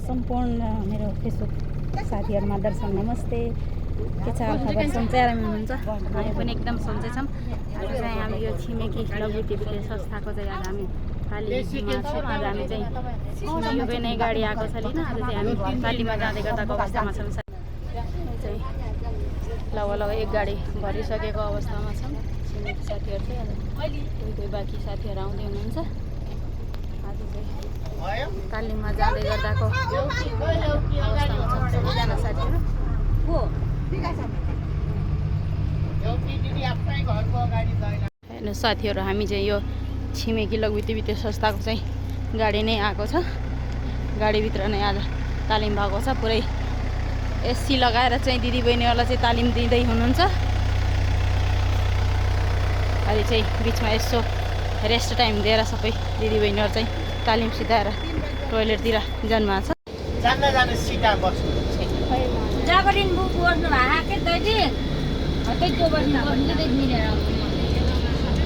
सम्पूर्ण मेरो फेसबुक साथीहरुमा दर्शन नमस्ते। के छ खबर सन्चै आरामै हुनुहुन्छ? हामी पनि एकदम सन्चै छौँ। आज चाहिँ हामी यो छिमेकी लघु वित्तीय संस्थाको चाहिँ आज हामी तालिममा छौँ। आज हामी चाहिँ छिमेकीको नै गाडी आएको छ लिन। आज चाहिँ हामी तालिममा जाँदै गर्दाको अवस्थामा छौँ। चाहिँ लगभग एक गाडी भरिसकेको अवस्थामा छौँ। छिमेकी साथीहरू चाहिँ आज कोही बाँकी साथीहरू आउँदै हुनुहुन्छ। आज चाहिँ तालिममा जाँदै गर्दाको अवस्थामा छौँ सबैजना साथीहरू। हेर्नु साथीहरू, हामी चाहिँ यो छिमेकी लघु वित्तीय संस्थाको चाहिँ गाडी नै आएको छ। गाडीभित्र नै आज तालिम भएको छ। पुरै एसी लगाएर चाहिँ दिदीबहिनीहरूलाई चाहिँ तालिम दिँदै हुनुहुन्छ। अहिले चाहिँ बिचमा यसो रेस्ट टाइम दिएर सबै दिदीबहिनीहरू चाहिँ तालिम सिधाएर टोइलेटतिर जानुभएको छ।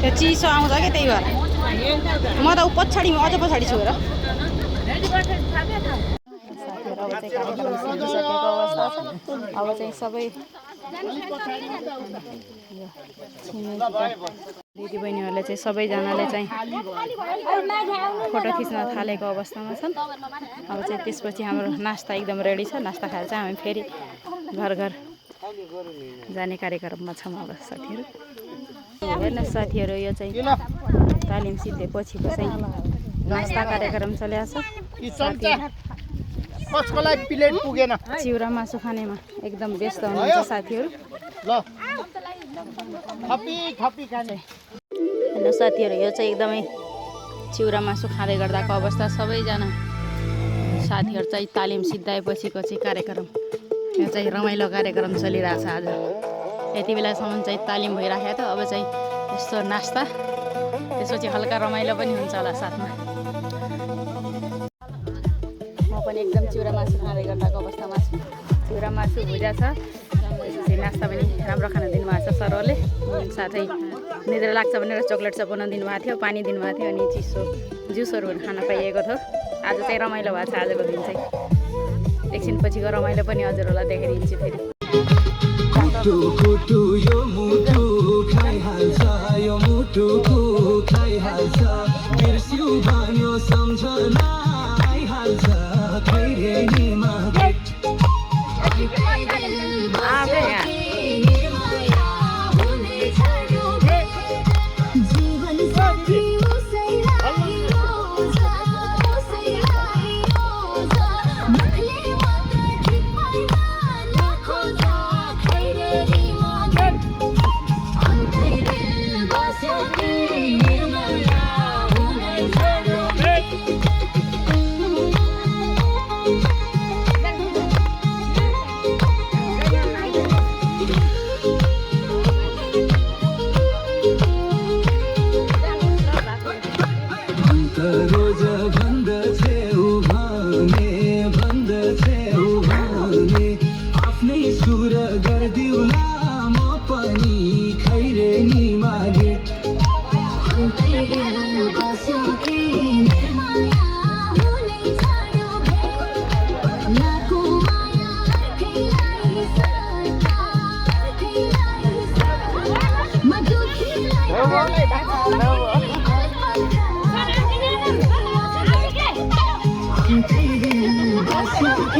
त्यो चिसो आउँछ क्या, त्यही भएर म त पछाडि अझ पछाडि छु र। साथीहरू अब चाहिँ कार्यक्रम सकिसकेको अवस्था छ। अब चाहिँ सबै दिदीबहिनीहरूले चाहिँ सबैजनाले चाहिँ फोटो खिच्न थालेको अवस्थामा छन्। अब चाहिँ त्यसपछि हाम्रो नास्ता एकदम रेडी छ। नास्ता खाएर चाहिँ हामी फेरि घर घर जाने कार्यक्रममा छौँ। अब साथीहरू हेर्नु साथीहरू, यो चाहिँ तालिम सिद्धेपछिको चाहिँ नास्ता कार्यक्रम चलिरहेको छ। चिउरा मासु खानेमा एकदम व्यस्त हुनुहुन्छ साथीहरू। हेर्नु साथीहरू, यो चाहिँ एकदमै चिउरा मासु खाँदै गर्दाको अवस्था। सबैजना साथीहरू चाहिँ तालिम सिद्धाएपछिको चाहिँ कार्यक्रम, यो चाहिँ रमाइलो कार्यक्रम चलिरहेछ। आज यति बेलासम्म चाहिँ तालिम भइराखेको थियो। अब चाहिँ यस्तो नास्ता, त्यसपछि हल्का रमाइलो पनि हुन्छ होला साथमा। म पनि एकदम चिउरा मासु खाँदै गर्दाको अवस्थामा छु। चिउरा मासु भुजा छ। त्यसपछि नास्ता पनि राम्रो खाना दिनुभएको छ सरले। साथै निद्रा लाग्छ भनेर चक्लेट चपाउन दिनुभएको थियो, पानी दिनुभएको थियो, अनि चिसो जुसहरू खान पाइएको थियो। आज चाहिँ रमाइलो भएको छ आजको दिन चाहिँ। एकछिनपछिको रमाइलो पनि हजुरहरूलाई देखाइदिन्छु फेरि।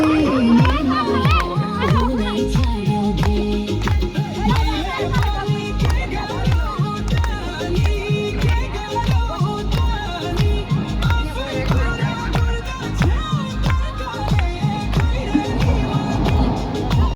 Thank you.